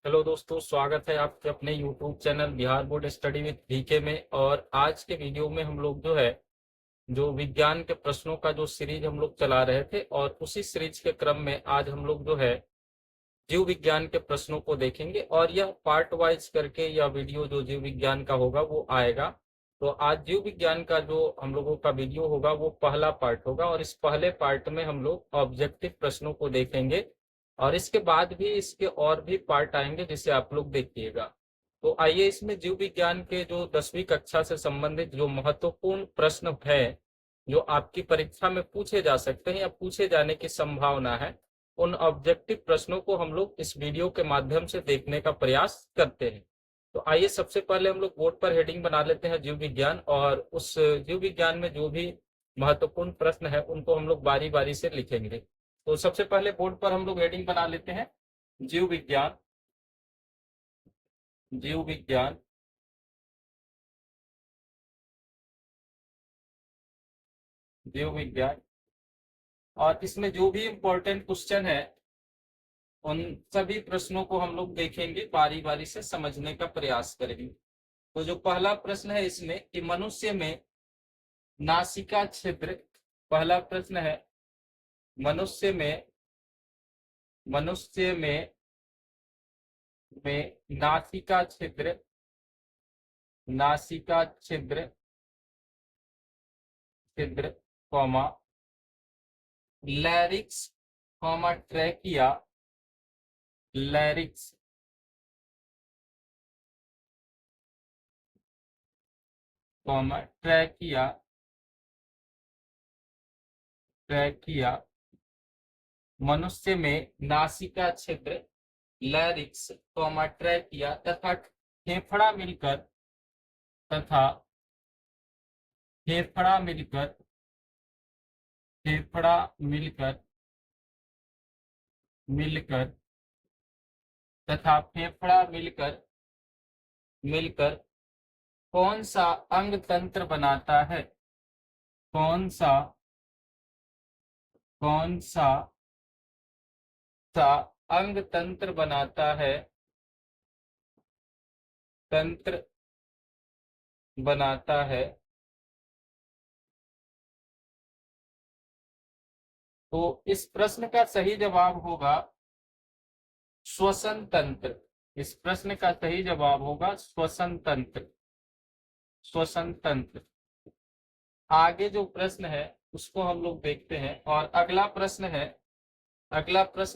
Hello दोस्तों, स्वागत है आपके अपने YouTube channel Bihar board study with VK में। और आज के वीडियो में हम लोग जो है जो विज्ञान के प्रश्नों का जो सीरीज हम लोग चला रहे थे, और उसी सीरीज के क्रम में आज हम लोग जो है जीव विज्ञान के प्रश्नों को देखेंगे। और यह पार्ट वाइज करके यह वीडियो जो जीव विज्ञान का होगा वो आएगा। तो आज जीव विज्ञान का जो हम लोगों का वीडियो होगा वो पहला पार्ट होगा, और इस पहले पार्ट में हम लोग ऑब्जेक्टिव प्रश्नों को देखेंगे। और इसके बाद भी इसके और भी पार्ट आएंगे जिसे आप लोग देखिएगा। तो आइए, इसमें जीव विज्ञान के जो 10वीं कक्षा से संबंधित जो महत्वपूर्ण प्रश्न है, जो आपकी परीक्षा में पूछे जा सकते हैं या पूछे जाने की संभावना है, उन ऑब्जेक्टिव प्रश्नों को हम लोग इस वीडियो के माध्यम से देखने का प्रयास करते हैं। तो आइए, सबसे पहले हम लोग बोर्ड पर हेडिंग बना लेते हैं जीव विज्ञान, और उस जीव विज्ञान में जो भी महत्वपूर्ण प्रश्न है उनको हम लोग बारी बारी से लिखेंगे। तो सबसे पहले बोर्ड पर हम लोग हेडिंग बना लेते हैं जीव विज्ञान। जीव विज्ञान। जीव विज्ञान। और इसमें जो भी इंपॉर्टेंट क्वेश्चन है उन सभी प्रश्नों को हम लोग देखेंगे, बारी बारी से समझने का प्रयास करेंगे। तो जो पहला प्रश्न है इसमें कि मनुष्य में नासिका छिद्र। पहला प्रश्न है मनुष्य में मनुष्य में नासिका छिद्र। नासिका छिद्र छिद्र comma larynx comma trachea. Larynx comma trachea. Trachea. मनुष्य में नासिका छिद्र, लैरिक्स कॉमा ट्रैकिया तथा फेफड़ा मिलकर तथा फेफड़ा मिलकर फेफड़ा मिलकर मिलकर तथा फेफड़ा मिलकर मिलकर कौन सा अंग तंत्र बनाता है। कौन सा कौन सा सा अंग तंत्र बनाता है। तंत्र बनाता है। तो इस प्रश्न का सही जवाब होगा श्वसन तंत्र। इस प्रश्न का सही जवाब होगा श्वसन तंत्र। श्वसन तंत्र। आगे जो प्रश्न है उसको हम लोग देखते हैं, और अगला प्रश्न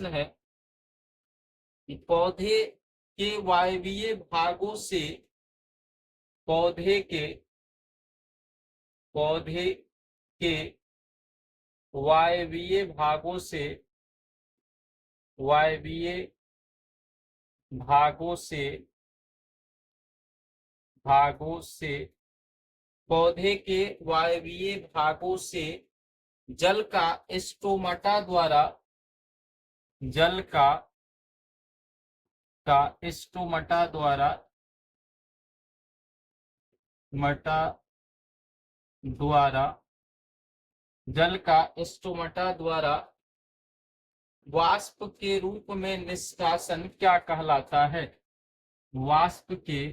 है कि के वायवीय भागों से पौधे के पौधे के वायवीय वायवीय भागों से भागों से पौधे के वायवीय भागों से जल का स्टोमाटा द्वारा जल का स्टोमाटा द्वारा मटा द्वारा जल का स्टोमाटा द्वारा वाष्प के रूप में निष्कासन क्या कहलाता है। वाष्प के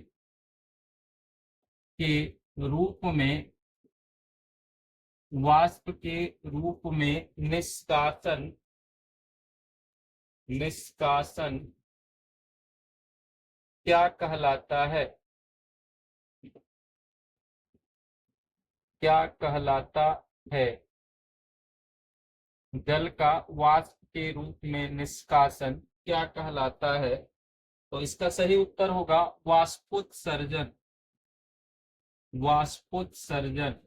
रूप में वाष्प के रूप में निष्कासन निष्कासन क्या कहलाता है। क्या कहलाता है। जल का वाष्प के रूप में निष्कासन क्या कहलाता है। तो इसका सही उत्तर होगा वाष्पोत्सर्जन। वाष्पोत्सर्जन।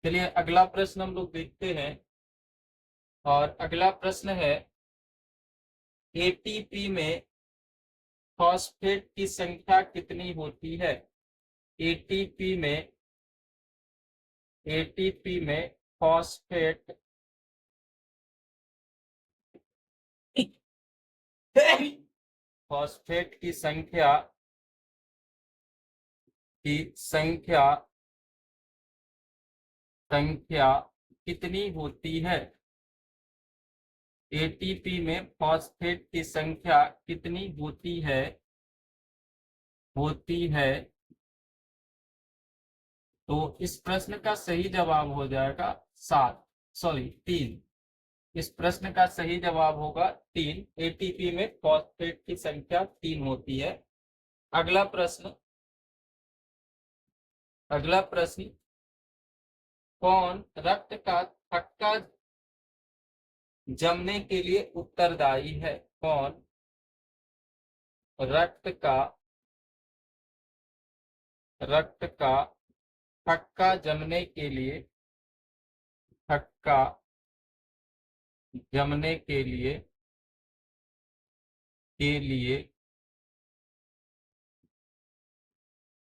चलिए, अगला प्रश्न हम लोग देखते हैं। और अगला प्रश्न है एटीपी में फॉस्फेट की संख्या कितनी होती है। एटीपी में फॉस्फेट फॉस्फेट की संख्या संख्या कितनी होती है। एटीपी में फॉस्फेट की संख्या कितनी होती है। तो इस प्रश्न का सही जवाब हो जाएगा 7, सॉरी 3। इस प्रश्न का सही जवाब होगा 3। एटीपी में फॉस्फेट की संख्या 3 होती है। अगला प्रश्न अगला प्रश्न, कौन रक्त का थक्का जमने के लिए उत्तरदायी है। कौन रक्त का रक्त का थक्का जमने के लिए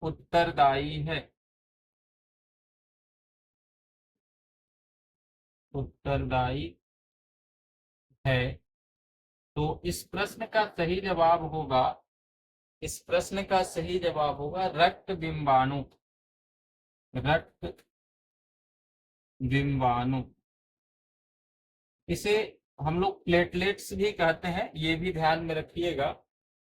उत्तरदायी है। उत्तरदायी है। तो इस प्रश्न का सही जवाब होगा रक्त बिंबाणु। रक्त बिंबाणु, इसे हम लोग प्लेटलेट्स भी कहते हैं, ये भी ध्यान में रखिएगा,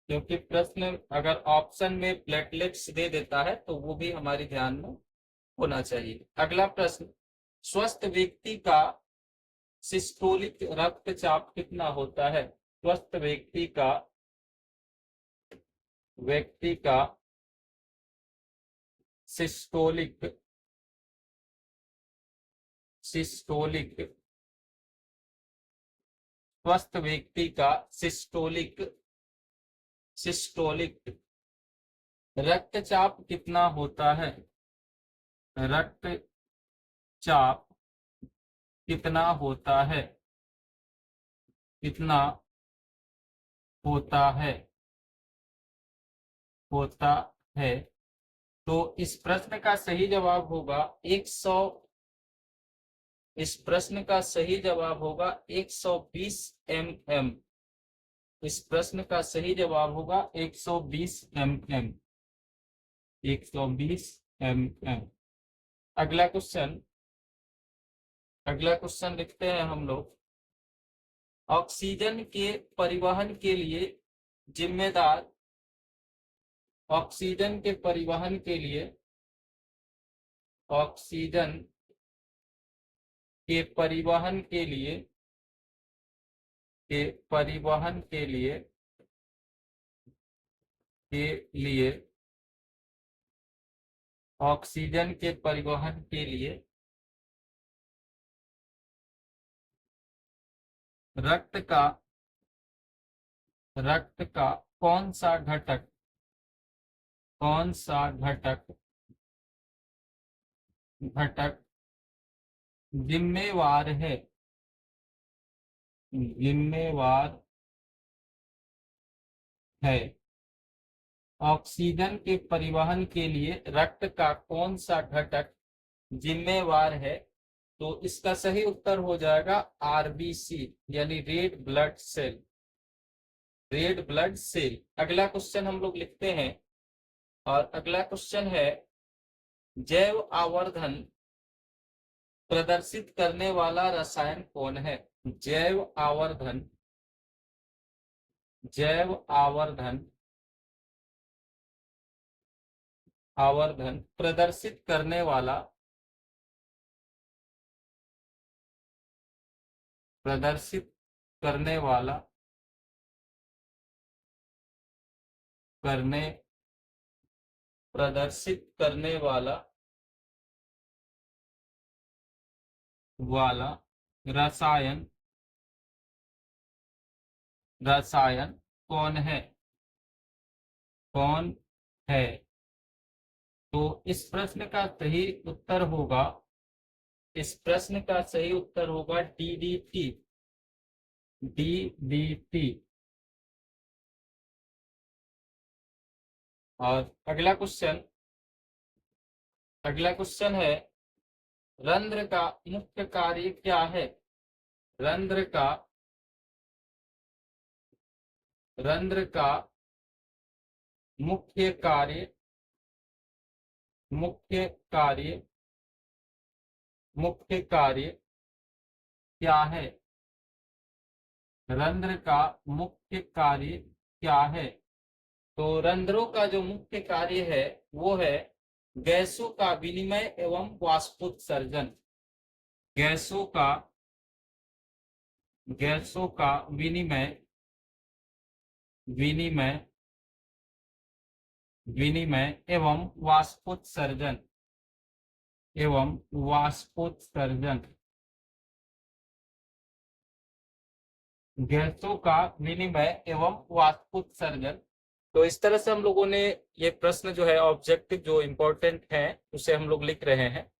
क्योंकि प्रश्न अगर ऑप्शन में प्लेटलेट्स दे देता है तो वो भी हमारे ध्यान में होना चाहिए। अगला प्रश्न, स्वस्थ सिस्टोलिक रक्तचाप कितना होता है। स्वस्थ व्यक्ति का सिस्टोलिक सिस्टोलिक स्वस्थ व्यक्ति का सिस्टोलिक रक्तचाप कितना होता है। रक्तचाप कितना होता है। कितना होता है होता है। तो इस प्रश्न का सही जवाब होगा 100। इस प्रश्न का सही जवाब होगा 120 mm। इस प्रश्न का सही जवाब होगा 120 mm। 120 mm। अगला क्वेश्चन लिखते हैं हम लोग। ऑक्सीजन के परिवहन के लिए जिम्मेदार ऑक्सीजन के परिवहन के लिए ऑक्सीजन के परिवहन के लिए के परिवहन के लिए ऑक्सीजन के परिवहन के लिए रक्त का कौन सा घटक जिम्मेवार है। जिम्मेवार है। ऑक्सीजन के परिवहन के लिए रक्त का कौन सा घटक जिम्मेवार है। तो इसका सही उत्तर हो जाएगा आरबीसी, यानी red blood cell. Red blood cell. अगला क्वेश्चन हम लोग लिखते हैं, और अगला क्वेश्चन है, जैव आवर्धन प्रदर्शित करने वाला रसायन कौन है। जैव आवर्धन प्रदर्शित करने वाला प्रदर्शित करने वाला करने प्रदर्शित करने वाला रसायन कौन है। कौन है। तो इस प्रश्न का सही उत्तर होगा डीडीटी। डीडीटी। और अगला क्वेश्चन है, रंध्र का मुख्य कार्य क्या है। रंध्र का रंध्र का मुख्य कार्य मुख्य कार्य मुख्य कार्य क्या है। रंध्र का मुख्य कार्य क्या है? तो रंध्रों का जो मुख्य कार्य है वो है गैसों का विनिमय एवं वाष्पोत्सर्जन। गैसों का विनिमय विनिमय विनिमय एवं वाष्पोत्सर्जन। गैसों का विनिमय एवं वाष्पोत्सर्जन। तो इस तरह से हम लोगों ने ये प्रश्न जो है ऑब्जेक्टिव जो इम्पोर्टेंट है उसे हम लोग लिख रहे हैं।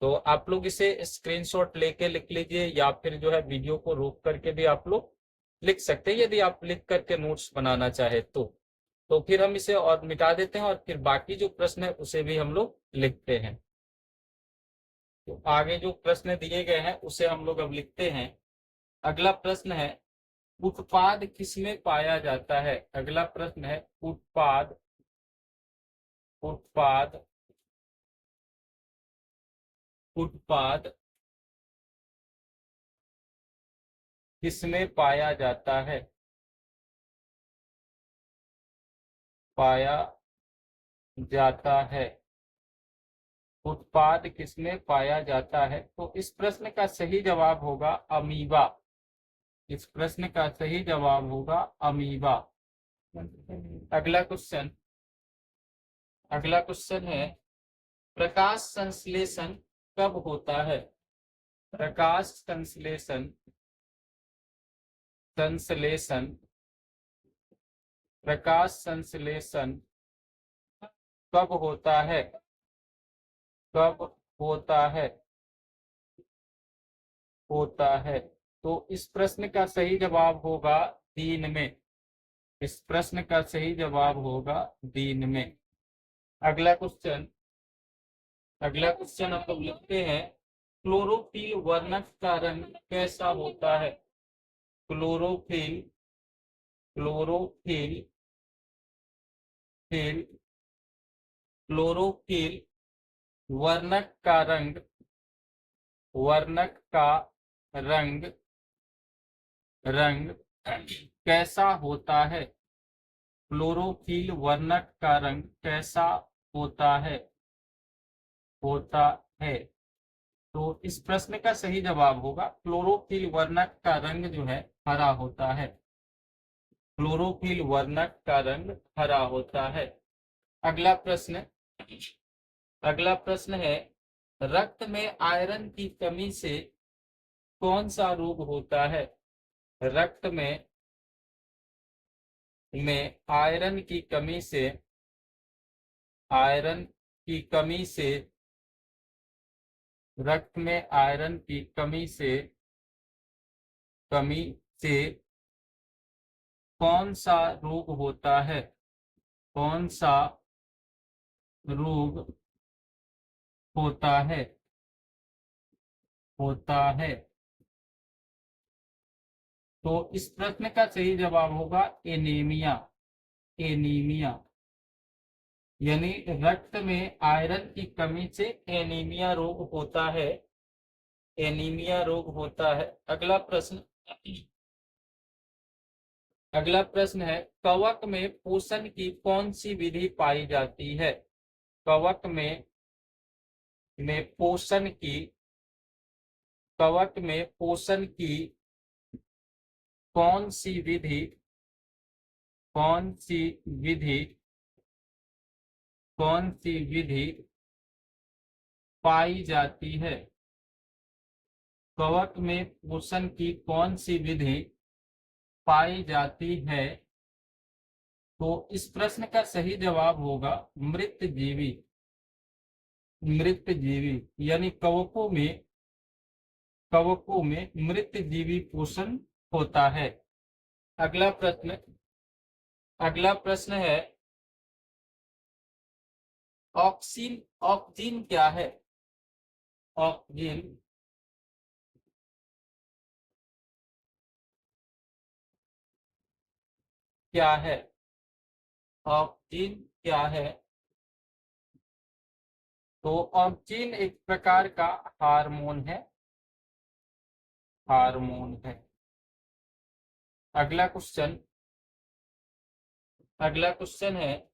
तो आप लोग इसे स्क्रीनशॉट लेके लिख लीजिए या फिर जो है वीडियो को रोक करके भी आप लोग लिख सकते हैं यदि आप लिख करके नोट्स बनाना चाहे तो फिर हम इसे और मिटा देते हैं और फिर बाकी जो प्रश्न है उसे भी हम लोग लिखते हैं। तो आगे जो प्रश्न दिए गए हैं उसे हम लोग अब लिखते हैं। अगला प्रश्न है उत्पाद किसमें पाया जाता है? अगला प्रश्न है उत्पाद उत्पाद उत्पाद किसमें पाया जाता है? पाया जाता है। उत्पाद किसमें पाया जाता है? तो इस प्रश्न का सही जवाब होगा अमीबा। इस प्रश्न का सही जवाब होगा अमीबा। अगला क्वेश्चन है प्रकाश संश्लेषण कब होता है? प्रकाश संश्लेषण प्रकाश संश्लेषण कब होता है? कब होता है? तो इस प्रश्न का सही जवाब होगा दिन में। इस प्रश्न का सही जवाब होगा दिन में। अगला क्वेश्चन हम लोग लिखते हैं क्लोरोफिल वर्णक का रंग कैसा होता है? क्लोरोफिल क्लोरोफिल फिल क्लोरोफिल वर्णक का रंग वर्णक का रंग रंग कैसा होता है? क्लोरोफिल वर्णक का रंग कैसा होता है? होता है। तो इस प्रश्न का सही जवाब होगा क्लोरोफिल वर्णक का रंग जो है हरा होता है। क्लोरोफिल वर्णक का रंग हरा होता है। अगला प्रश्न अगला प्रश्न है रक्त में आयरन की कमी से कौन सा रोग होता है? रक्त में आयरन की कमी से रक्त में आयरन की कमी से कौन सा रोग होता है? कौन सा रोग होता है? तो इस प्रश्न का सही जवाब होगा एनीमिया। एनीमिया यानी रक्त में आयरन की कमी से एनीमिया रोग होता है। एनीमिया रोग होता है। अगला प्रश्न है कवक में पोषण की कौन सी विधि पाई जाती है? कवक में पोषण की कवक में पोषण की कौन सी विधि कौन सी विधि कौन सी विधि पाई जाती है? कवक में पोषण की कौन सी विधि पाई जाती है? तो इस प्रश्न का सही जवाब होगा मृत जीवी। मृत जीवी यानी कवकों में मृत जीवी पोषण होता है। अगला प्रश्न है ऑक्सीन क्या है? ऑक्सीन क्या है? ऑक्सीन क्या है? तो ऑक्सीन एक प्रकार का हार्मोन है। अगला क्वेश्चन है,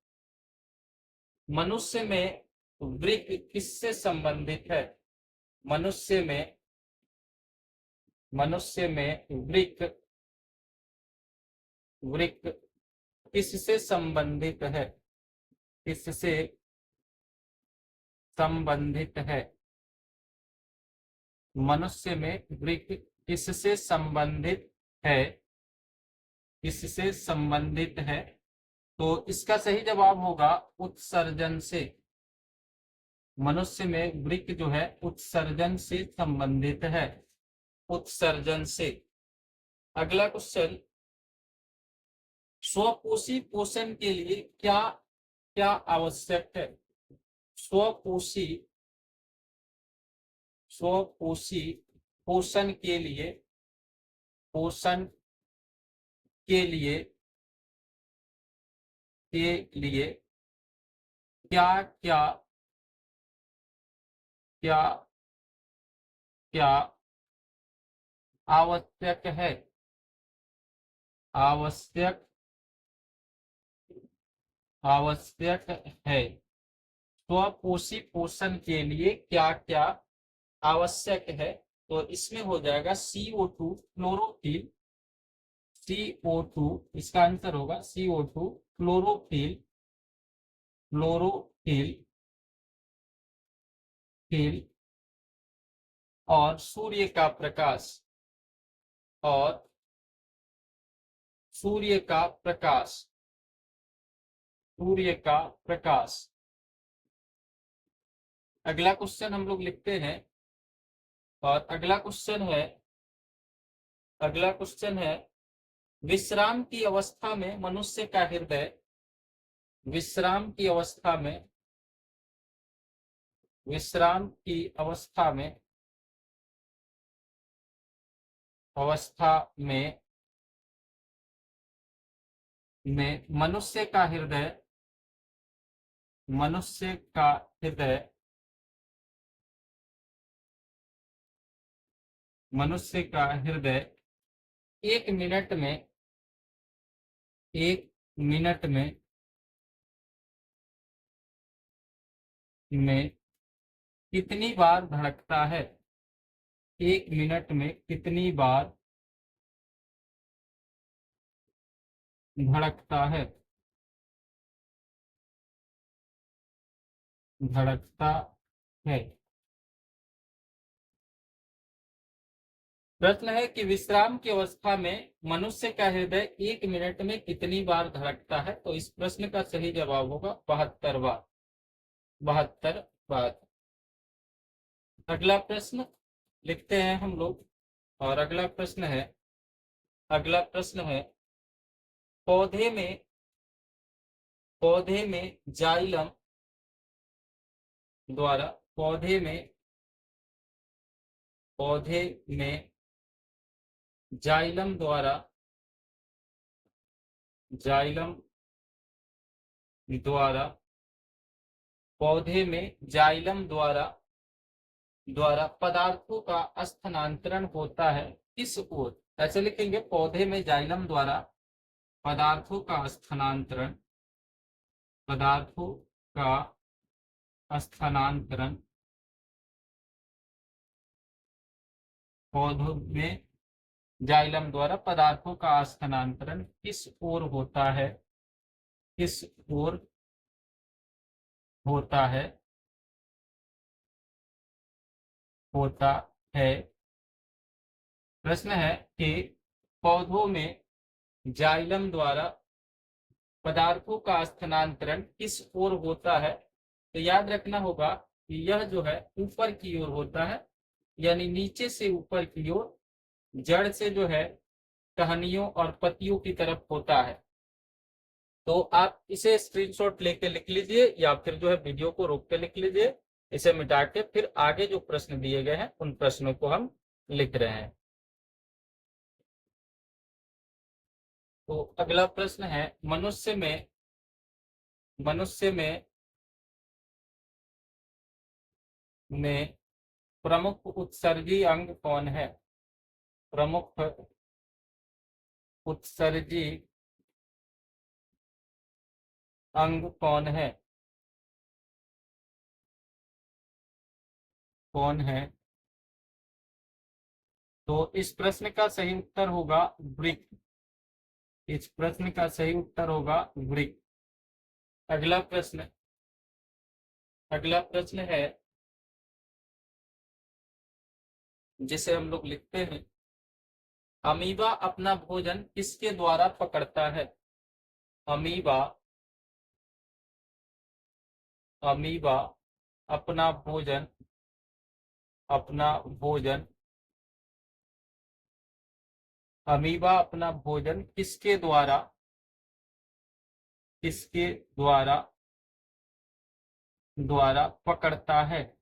मनुष्य में वृक्क किससे संबंधित है? मनुष्य में वृक्क किससे संबंधित है? किससे संबंधित है? मनुष्य में वृक्क किससे संबंधित है? किससे संबंधित है? तो इसका सही जवाब होगा उत्सर्जन से। मनुष्य में वृक्क जो है उत्सर्जन से संबंधित है, उत्सर्जन से। अगला क्वेश्चन, स्वपोषी पोषण के लिए क्या क्या आवश्यक है? स्वपोषी पोषण के लिए क्या क्या क्या क्या आवश्यक है? आवश्यक आवश्यक है। स्वपोषी पोषण के लिए क्या क्या आवश्यक है? तो इसमें हो जाएगा CO2 क्लोरोफिल, CO2 इसका आंसर होगा CO2 क्लोरोफिल, क्लोरोफिल फिल और सूर्य का प्रकाश, और सूर्य का प्रकाश, सूर्य का प्रकाश। अगला क्वेश्चन हम लोग लिखते हैं, और अगला क्वेश्चन है विश्राम की अवस्था में मनुष्य का हृदय, विश्राम की अवस्था में, विश्राम की अवस्था में, अवस्था में मनुष्य का हृदय, मनुष्य का हृदय, मनुष्य का हृदय 1 मिनट में, 1 मिनट में कितनी बार धड़कता है? 1 मिनट में कितनी बार धड़कता है? धड़कता है। प्रश्न है कि विश्राम की अवस्था में मनुष्य का हृदय 1 मिनट में कितनी बार धड़कता है? तो इस प्रश्न का सही जवाब होगा 72 बार, 72 बार। अगला प्रश्न लिखते हैं हम लोग, और अगला प्रश्न है पौधे में जाइलम द्वारा, पौधे में जाइलम द्वारा, जाइलम द्वारा पौधे में जाइलम द्वारा पदार्थों का स्थानांतरण होता है किस ओर? ऐसे लिखेंगे, पौधे में जाइलम द्वारा पदार्थों का स्थानांतरण, पदार्थों का स्थानांतरण पौधों में जाइलम द्वारा पदार्थों का स्थानांतरण किस ओर होता है? किस ओर होता है? होता है। प्रश्न है कि पौधों में जाइलम द्वारा पदार्थों का स्थानांतरण किस ओर होता है? तो याद रखना होगा कि यह जो है ऊपर की ओर होता है, यानी नीचे से ऊपर की ओर, जड़ से जो है टहनियों और पत्तियों की तरफ होता है। तो आप इसे स्क्रीनशॉट लेके लिख लीजिए, या फिर जो है वीडियो को रोक के लिख लीजिए, इसे मिटा के फिर आगे जो प्रश्न दिए गए हैं उन प्रश्नों को हम लिख रहे हैं। तो अगला प्रश्न है, मनुष्य में प्रमुख उत्सर्गी अंग कौन है? प्रमुख उत्सर्जी अंग कौन है? कौन है? तो इस प्रश्न का सही उत्तर होगा वृक्क। इस प्रश्न का सही उत्तर होगा वृक्क। अगला प्रश्न, अगला प्रश्न है जिसे हम लोग लिखते हैं, अमीबा अपना भोजन किसके द्वारा पकड़ता है? अमीबा, अमीबा अपना भोजन, अपना भोजन, अमीबा अपना भोजन किसके द्वारा, किसके द्वारा, द्वारा पकड़ता है?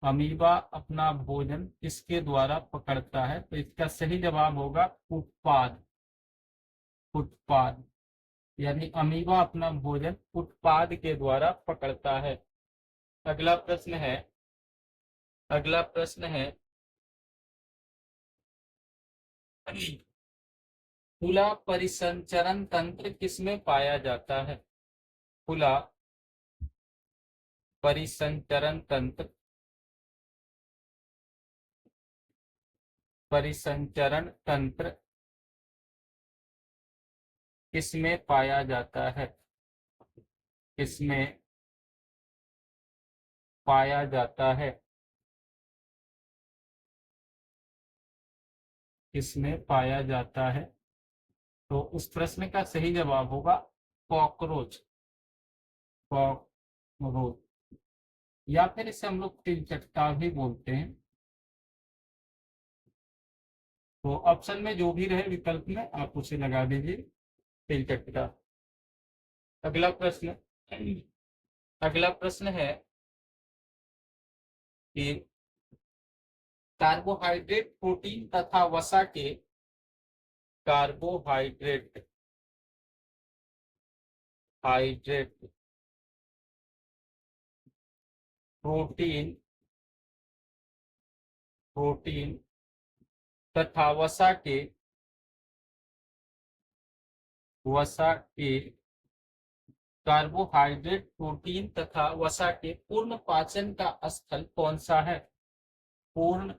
अमीबा अपना भोजन किसके द्वारा पकड़ता है? तो इसका सही जवाब होगा उत्पाद। उत्पाद, यानी अमीबा अपना भोजन उत्पाद के द्वारा पकड़ता है। अगला प्रश्न है, अगला प्रश्न है, खुला परिसंचरण तंत्र किसमें पाया जाता है? खुला परिसंचरण तंत्र, परिसंचरण तंत्र किसमें पाया जाता है? किसमें पाया जाता है? किसमें पाया जाता है? तो इस प्रश्न का सही जवाब होगा कॉकरोच। कॉकरोच, या फिर इसे हम लोग तिलचट्टा भी बोलते हैं। तो ऑप्शन में जो भी रहे विकल्प में आप उसे लगा दीजिए, तिलचट्टा। अगला प्रश्न, अगला प्रश्न है कि कार्बोहाइड्रेट, प्रोटीन तथा वसा के, कार्बोहाइड्रेट, हाइड्रेट, प्रोटीन, प्रोटीन तथा वसा के, वसा के, कार्बोहाइड्रेट, प्रोटीन तथा वसा के पूर्ण पाचन का स्थल कौन सा है? पूर्ण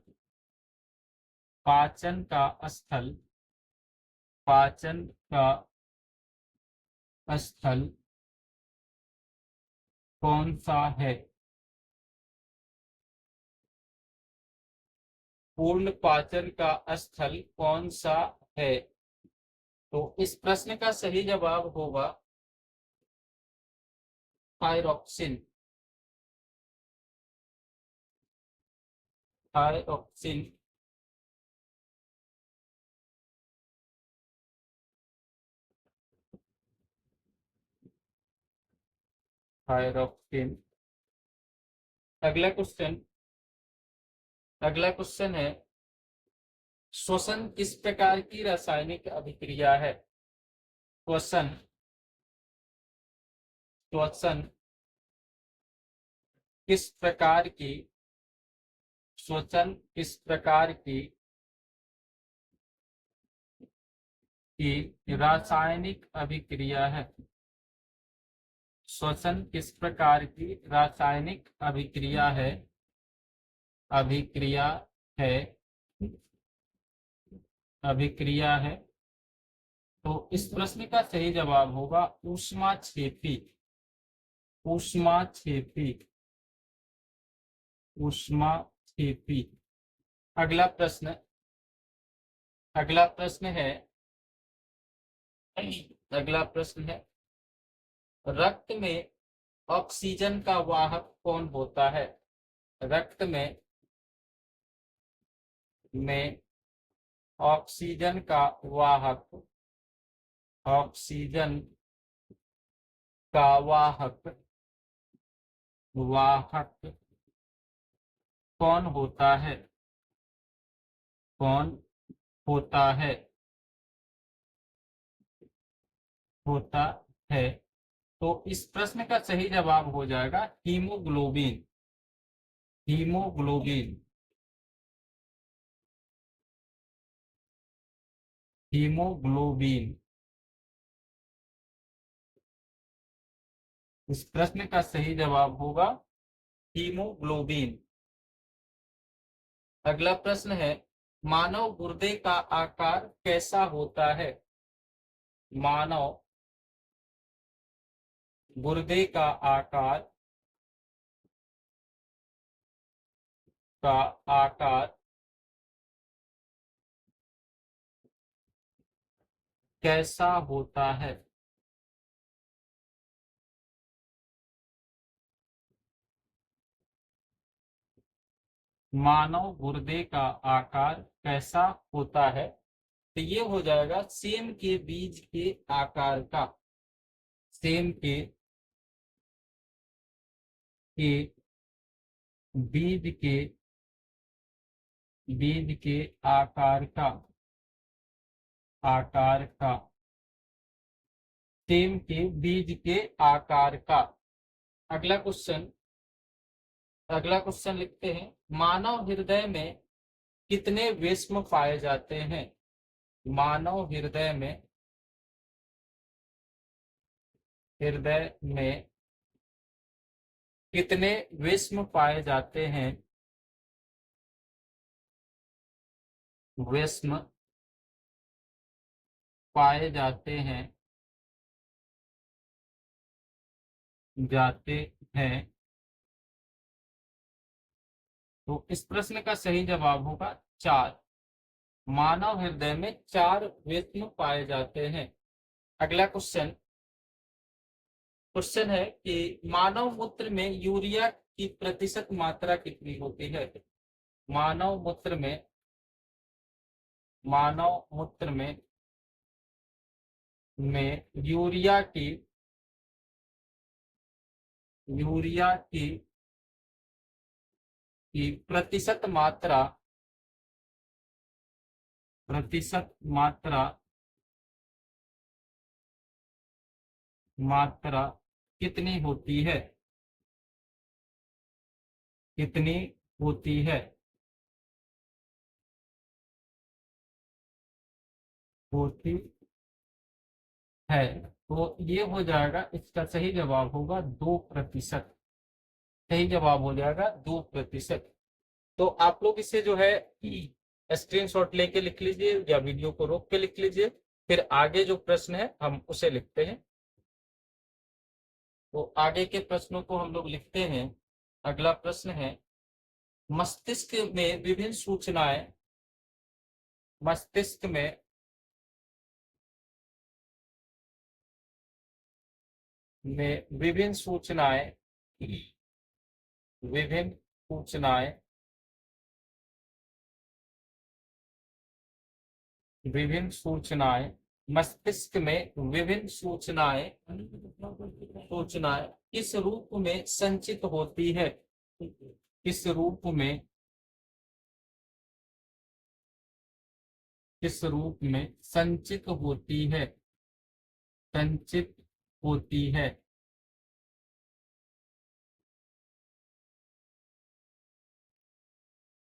पाचन का स्थल, पाचन का स्थल कौन सा है? पूर्ण पाचन का स्थल कौन सा है? तो इस प्रश्न का सही जवाब होगा थायरॉक्सिन। Thyroxine, thyroxine. अगला क्वेश्चन, अगला क्वेश्चन है, श्वसन किस प्रकार की रासायनिक अभिक्रिया है? श्वसन, श्वसन किस प्रकार की, श्वसन किस प्रकार की रासायनिक अभिक्रिया है? श्वसन किस प्रकार की रासायनिक अभिक्रिया है? अभिक्रिया है, अभिक्रिया है। तो इस प्रश्न का सही जवाब होगा ऊष्माक्षेपी। ऊष्माक्षेपी, ऊष्माक्षेपी। अगला प्रश्न, अगला प्रश्न है, अगला प्रश्न है, रक्त में ऑक्सीजन का वाहक कौन होता है? रक्त में ऑक्सीजन का वाहक, ऑक्सीजन का वाहक, वाहक कौन होता है? कौन होता है? होता है। तो इस प्रश्न का सही जवाब हो जाएगा हीमोग्लोबिन। Haemoglobin, haemoglobin. इस प्रश्न का सही जवाब होगा हीमोग्लोबिन। अगला प्रश्न है, मानव गुर्दे का आकार कैसा होता है? मानव गुर्दे का आकार का आकार कैसा होता है? मानव गुर्दे का आकार कैसा होता है? तो ये हो जाएगा सेम के बीज के आकार का। सेम के बीज के बीज के आकार का। आकार का। सेम के बीज के आकार का। अगला क्वेश्चन। अगला क्वेश्चन लिखते हैं, मानव हृदय में कितने विस्म पाए जाते हैं? मानव हृदय में कितने विस्म पाए जाते हैं? विस्म पाए जाते हैं। तो इस प्रश्न का सही जवाब होगा 4। मानव हृदय में 4 विस्म पाए जाते हैं। अगला क्वेश्चन। क्वेश्चन है कि मानव मूत्र में यूरिया की प्रतिशत मात्रा कितनी होती है? मानव मूत्र में मानव मूत्र में यूरिया की प्रतिशत मात्रा कितनी होती है? कितनी होती है? तो ये हो जाएगा, इसका सही जवाब होगा 2%। सही जवाब हो जाएगा 2%। तो आप लोग इसे जो है स्क्रीनशॉट लेके लिख लीजिए या वीडियो को रोक के लिख लीजिए, फिर आगे जो प्रश्न है हम उसे लिखते हैं। तो आगे के प्रश्नों को हम लोग लिखते हैं। अगला प्रश्न है, मस्तिष्क में विभिन्न सूचनाएं मस्तिष्क में विभिन्न सूचनाएं विभिन्न सूचनाएं विभिन्न सूचनाएं मस्तिष्क में विभिन्न सूचनाएं किस रूप में संचित होती है? किस रूप में संचित होती है?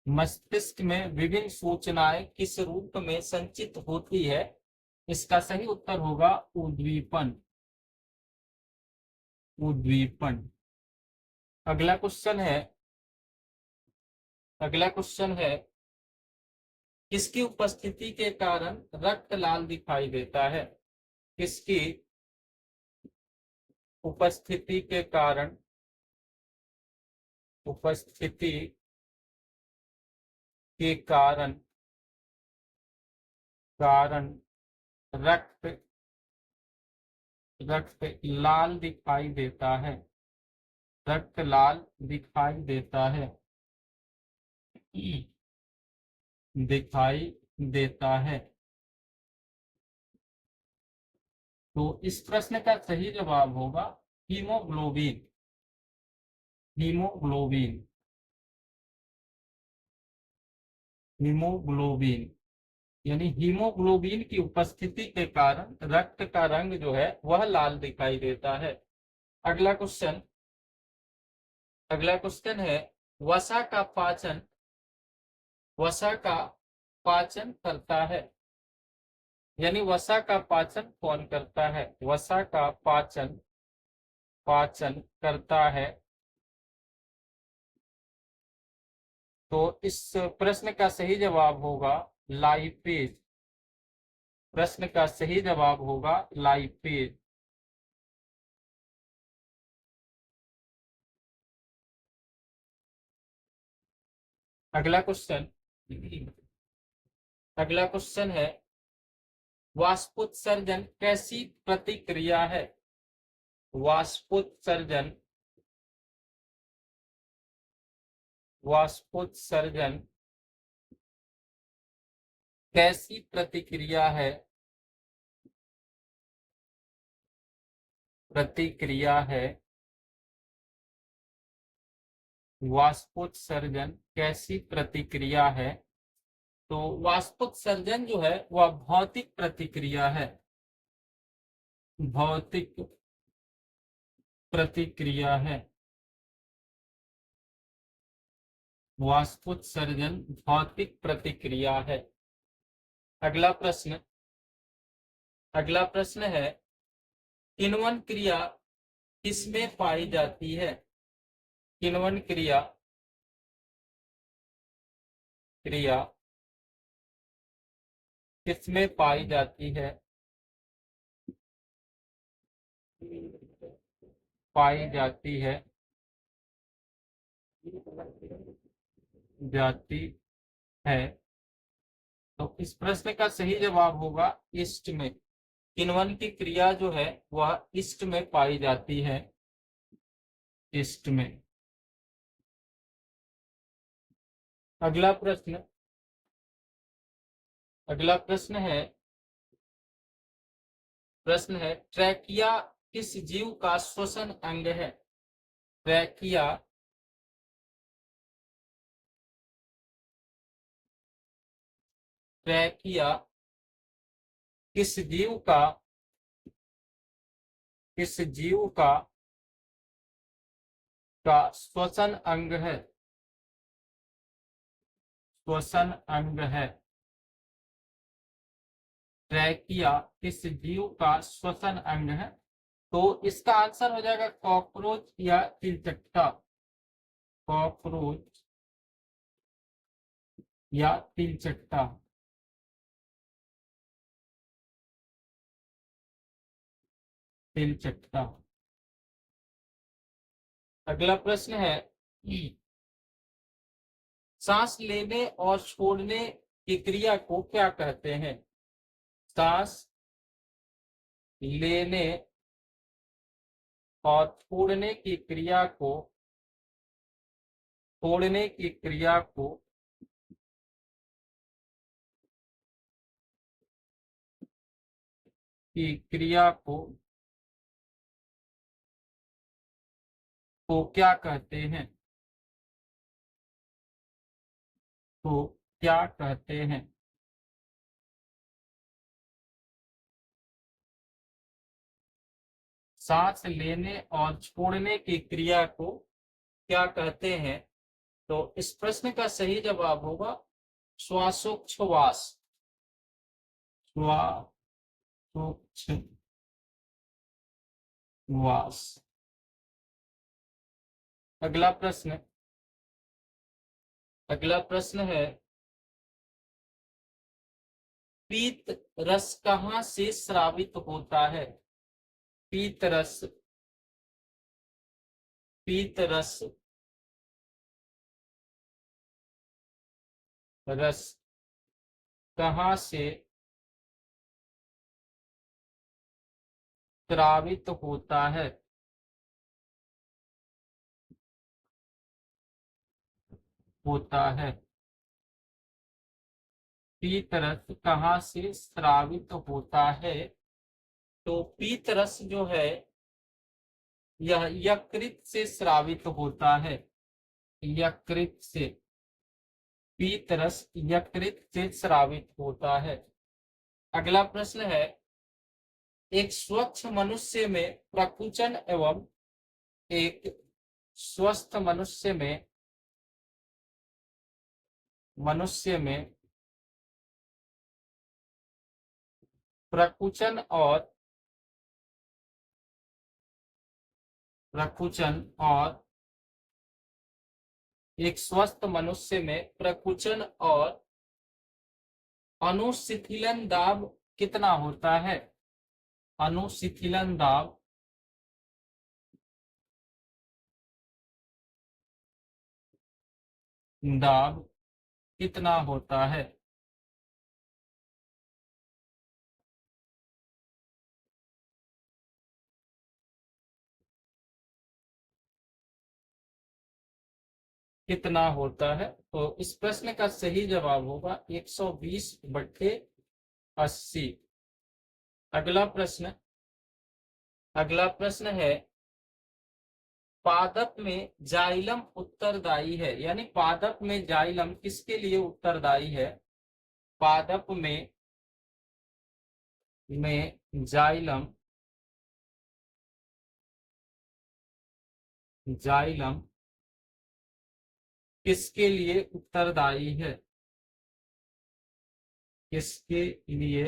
मस्तिष्क में विभिन्न सूचनाएं किस रूप में संचित होती है? इसका सही उत्तर होगा उद्दीपन। उद्दीपन। अगला क्वेश्चन है, किसकी उपस्थिति के कारण रक्त लाल दिखाई देता है? किसकी उपस्थिति के कारण रक्त लाल दिखाई देता है? रक्त लाल दिखाई देता है। तो इस प्रश्न का सही जवाब होगा हीमोग्लोबिन। हीमोग्लोबिन। हीमोग्लोबिन यानी हीमोग्लोबिन की उपस्थिति के कारण रक्त का रंग जो है वह लाल दिखाई देता है। अगला क्वेश्चन है, वसा का पाचन करता है? यानी वसा का पाचन कौन करता है? वसा का पाचन पाचन करता है। तो इस प्रश्न का सही जवाब होगा लाइपेज। प्रश्न का सही जवाब होगा लाइपेज। अगला क्वेश्चन, अगला क्वेश्चन है वाष्पोत्सर्जन कैसी प्रतिक्रिया है? वाष्पोत्सर्जन, वाष्पोत्सर्जन कैसी प्रतिक्रिया है? प्रतिक्रिया है। वाष्पोत्सर्जन कैसी प्रतिक्रिया है? तो वाष्पोत्सर्जन जो है वह भौतिक प्रतिक्रिया है। भौतिक प्रतिक्रिया है। वाष्पोत्सर्जन भौतिक प्रतिक्रिया है। अगला प्रश्न, अगला प्रश्न है किण्वन क्रिया किसमें पाई जाती है? किण्वन क्रिया, क्रिया किसमें पाई जाती है? पाई जाती है, जाती है। तो इस प्रश्न का सही जवाब होगा ईस्ट में। किण्वन की क्रिया जो है वह ईस्ट में पाई जाती है। ईस्ट में। अगला प्रश्न, अगला प्रश्न है, प्रश्न है ट्रैकिया किस जीव का श्वसन अंग है? ट्रैकिया, ट्रैकिया किस जीव का, किस जीव का श्वसन अंग है? श्वसन अंग है। ट्रैकिया किस जीव का श्वसन अंग है? तो इसका आंसर हो जाएगा कॉकरोच या तिलचट्टा। कॉकरोच या तिलचट्टा। तिलचट्टा। अगला प्रश्न है सांस लेने और छोड़ने की क्रिया को क्या कहते हैं? सांस लेने और छोड़ने की क्रिया को, छोड़ने की क्रिया को क्या कहते हैं? तो क्या कहते हैं? सांस लेने और छोड़ने की क्रिया को क्या कहते हैं? तो इस प्रश्न का सही जवाब होगा श्वासोच्छ्वास। श्वासोच्छ्वास। अगला प्रश्न, अगला प्रश्न है पीत रस कहाँ से स्रावित होता है? पीत रस, पीत रस, रस कहाँ से स्रावित होता है? होता है। पीत रस कहाँ से स्रावित होता है? तो पीत रस जो है यह यकृत से स्रावित होता है। यकृत से। पीत रस यकृत से स्रावित होता है। अगला प्रश्न है एक स्वच्छ मनुष्य में प्रकुचन एवं एक स्वस्थ मनुष्य में, मनुष्य में प्रकुचन और एक स्वस्थ मनुष्य में प्रकुचन और अनुशिथिलन दाब कितना होता है? अनुशिथिलन दाब कितना होता है? कितना होता है? तो इस प्रश्न का सही जवाब होगा 120/80। अगला प्रश्न है, पादप में जाइलम उत्तरदायी है, यानी पादप में जाइलम किसके लिए उत्तरदायी है? पादप में जाइलम किसके लिए उत्तरदायी है? किसके लिए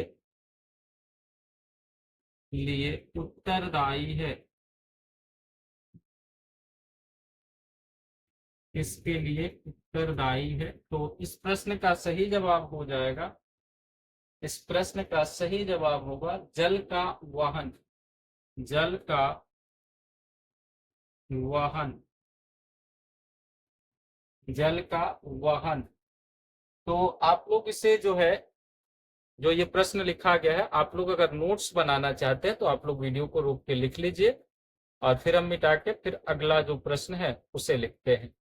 उत्तरदायी है? किसके लिए उत्तरदायी है? तो इस प्रश्न का सही जवाब हो जाएगा, इस प्रश्न का सही जवाब होगा जल का वहन। जल का वहन। जल का वहन। तो आप लोग इसे जो है, जो ये प्रश्न लिखा गया है, आप लोग अगर नोट्स बनाना चाहते हैं तो आप लोग वीडियो को रोक के लिख लीजिए और फिर हम मिटा के फिर अगला जो प्रश्न है उसे लिखते हैं।